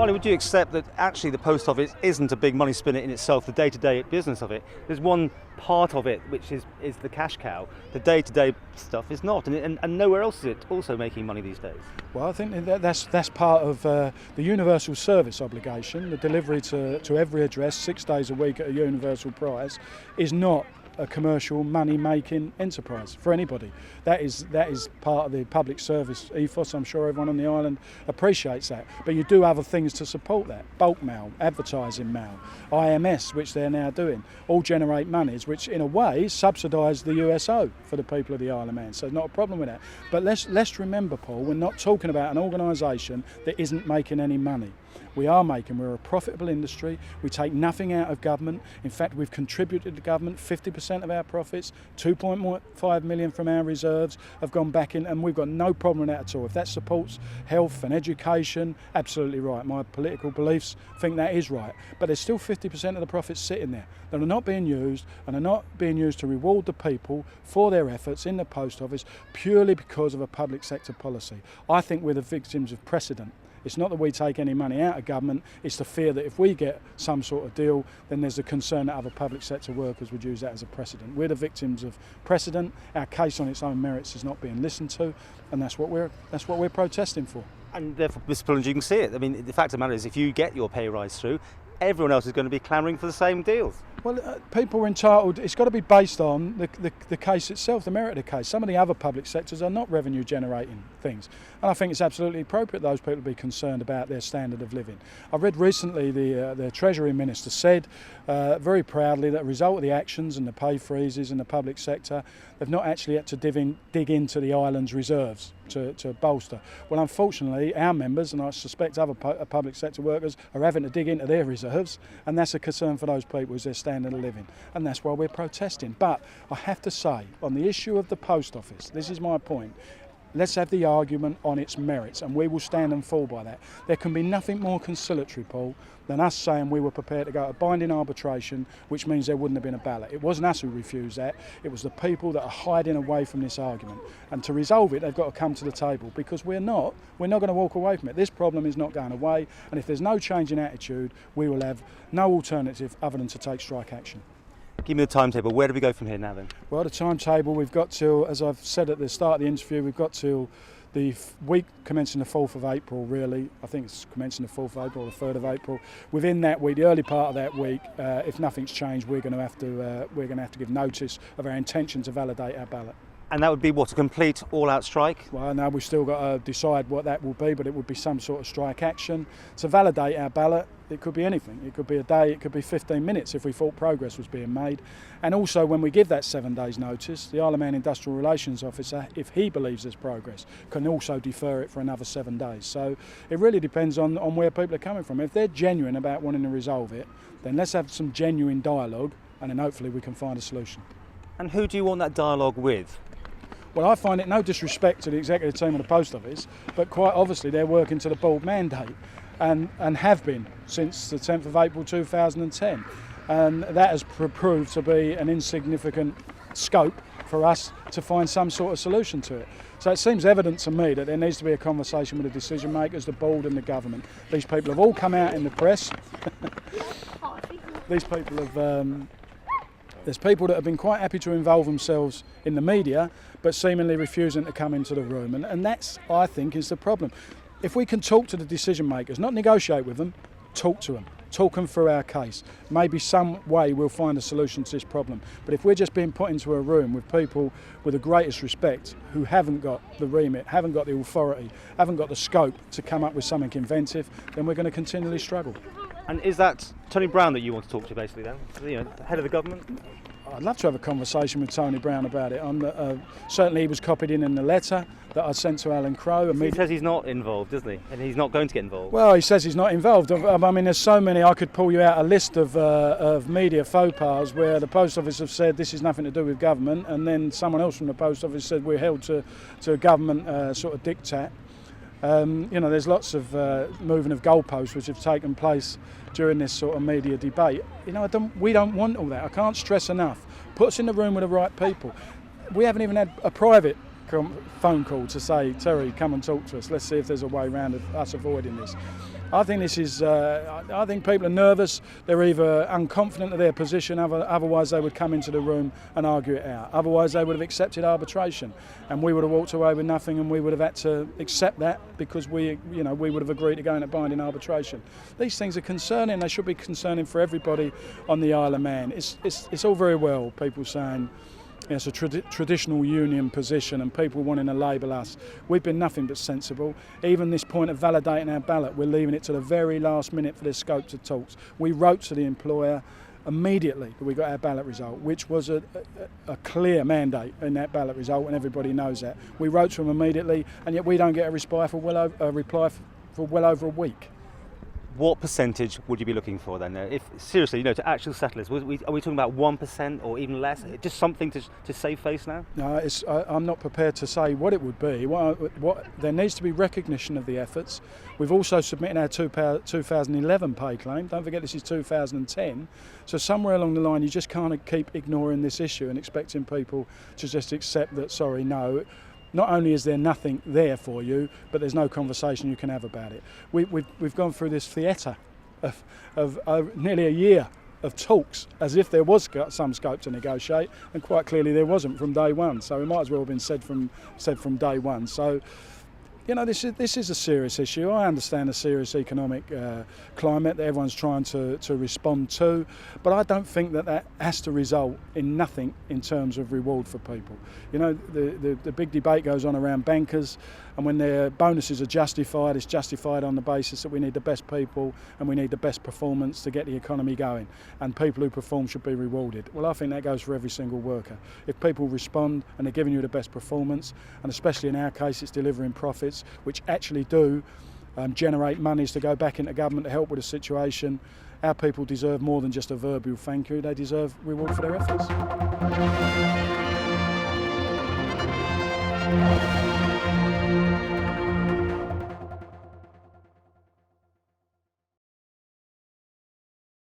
Finally, would you accept that actually the post office isn't a big money spinner in itself, the day-to-day business of it? There's one part of it which is the cash cow. The day-to-day stuff is not, and nowhere else is it also making money these days. Well, I think that's part of the universal service obligation. The delivery to every address 6 days a week at a universal price is not a commercial money-making enterprise for anybody. That is part of the public service ethos. I'm sure everyone on the island appreciates that. But you do other things to support that. Bulk mail, advertising mail, IMS, which they're now doing, all generate monies, which in a way subsidise the USO for the people of the Isle of Man. So not a problem with that. But let's remember, Paul, we're not talking about an organisation that isn't making any money. We're a profitable industry. We take nothing out of government. In fact, we've contributed to government 50% of our profits, 2.5 million from our reserves have gone back in, and we've got no problem with that at all. If that supports health and education, absolutely right. My political beliefs think that is right. But there's still 50% of the profits sitting there that are not being used, and are not being used to reward the people for their efforts in the post office purely because of a public sector policy. I think we're the victims of precedent. It's not that we take any money out of government, it's the fear that if we get some sort of deal, then there's a concern that other public sector workers would use that as a precedent. We're the victims of precedent. Our case on its own merits is not being listened to, and that's what we're protesting for. And therefore, Mr. Pullins, you can see it. I mean, the fact of the matter is, if you get your pay rise through, everyone else is going to be clamouring for the same deals. Well, people are entitled, it's got to be based on the case itself, the merit of the case. Some of the other public sectors are not revenue generating things. And I think it's absolutely appropriate those people to be concerned about their standard of living. I read recently the Treasury Minister said very proudly that as a result of the actions and the pay freezes in the public sector, they've not actually had to dig into the island's reserves to bolster. Well, unfortunately, our members, and I suspect other public sector workers, are having to dig into their reserves, and that's a concern for those people, is their standard of living, and that's why we're protesting. But I have to say, on the issue of the post office, this is my point, let's have the argument on its merits, and we will stand and fall by that. There can be nothing more conciliatory, Paul, than us saying we were prepared to go to binding arbitration, which means there wouldn't have been a ballot. It wasn't us who refused that, it was the people that are hiding away from this argument. And to resolve it, they've got to come to the table, because we're not going to walk away from it. This problem is not going away, and if there's no change in attitude, we will have no alternative other than to take strike action. Give me the timetable. Where do we go from here now then? Well, the timetable, we've got till, as I've said at the start of the interview, we've got till the week commencing the 4th of April, really. I think it's commencing the 4th of April or the 3rd of April. Within that week, the early part of that week, if nothing's changed, we're going to have to give notice of our intention to validate our ballot. And that would be what, a complete all-out strike? Well, no, we've still got to decide what that will be, but it would be some sort of strike action. To validate our ballot, it could be anything. It could be a day, it could be 15 minutes if we thought progress was being made. And also, when we give that 7 days notice, the Isle of Man Industrial Relations Officer, if he believes there's progress, can also defer it for another 7 days. So it really depends on where people are coming from. If they're genuine about wanting to resolve it, then let's have some genuine dialogue, and then hopefully we can find a solution. And who do you want that dialogue with? Well, I find it no disrespect to the executive team of the Post Office, but quite obviously they're working to the board mandate and have been since the 10th of April 2010. And that has proved to be an insignificant scope for us to find some sort of solution to it. So it seems evident to me that there needs to be a conversation with the decision makers, the board and the government. These people have all come out in the press. These people have... There's people that have been quite happy to involve themselves in the media, but seemingly refusing to come into the room. And that's, I think, is the problem. If we can talk to the decision makers, not negotiate with them, talk to them. Talk them through our case. Maybe some way we'll find a solution to this problem. But if we're just being put into a room with people with the greatest respect who haven't got the remit, haven't got the authority, haven't got the scope to come up with something inventive, then we're going to continually struggle. And is that Tony Brown that you want to talk to, basically, then? You know, the head of the government? I'd love to have a conversation with Tony Brown about it. Certainly he was copied in the letter that I sent to Alan Crowe. He says he's not involved, doesn't he? And he's not going to get involved. Well, he says he's not involved. I mean, there's so many. I could pull you out a list of media faux pas where the Post Office have said this is nothing to do with government, and then someone else from the Post Office said we're held to a government sort of diktat. You know, there's lots of moving of goalposts which have taken place during this sort of media debate. You know, we don't want all that. I can't stress enough. Put us in the room with the right people. We haven't even had a private phone call to say, Terry, come and talk to us. Let's see if there's a way around of us avoiding this. I think this is. I think people are nervous. They're either unconfident of their position, otherwise they would come into the room and argue it out. Otherwise they would have accepted arbitration, and we would have walked away with nothing, and we would have had to accept that because we would have agreed to go into binding arbitration. These things are concerning. They should be concerning for everybody on the Isle of Man. It's all very well people saying it's a traditional union position and people wanting to label us. We've been nothing but sensible. Even this point of validating our ballot, we're leaving it to the very last minute for the scope to talks. We wrote to the employer immediately that we got our ballot result, which was a clear mandate in that ballot result, and everybody knows that. We wrote to them immediately, and yet we don't get a reply for well over a week. What percentage would you be looking for then? If seriously, to actual settlers, are we talking about 1% or even less? Just something to save face now? No, I'm not prepared to say what it would be. There needs to be recognition of the efforts. We've also submitted our 2011 pay claim. Don't forget this is 2010. So somewhere along the line, you just can't keep ignoring this issue and expecting people to just accept that, sorry, no. Not only is there nothing there for you, but there's no conversation you can have about it. We've gone through this theatre of nearly a year of talks as if there was some scope to negotiate, and quite clearly there wasn't from day one. So it might as well have been said from day one. So, this is a serious issue. I understand the serious economic climate that everyone's trying to respond to, but I don't think that has to result in nothing in terms of reward for people. The big debate goes on around bankers, and when their bonuses are justified, it's justified on the basis that we need the best people and we need the best performance to get the economy going, and people who perform should be rewarded. Well, I think that goes for every single worker. If people respond and they're giving you the best performance, and especially in our case it's delivering profits which actually do generate monies to go back into government to help with the situation, our people deserve more than just a verbal thank you. They deserve reward for their efforts.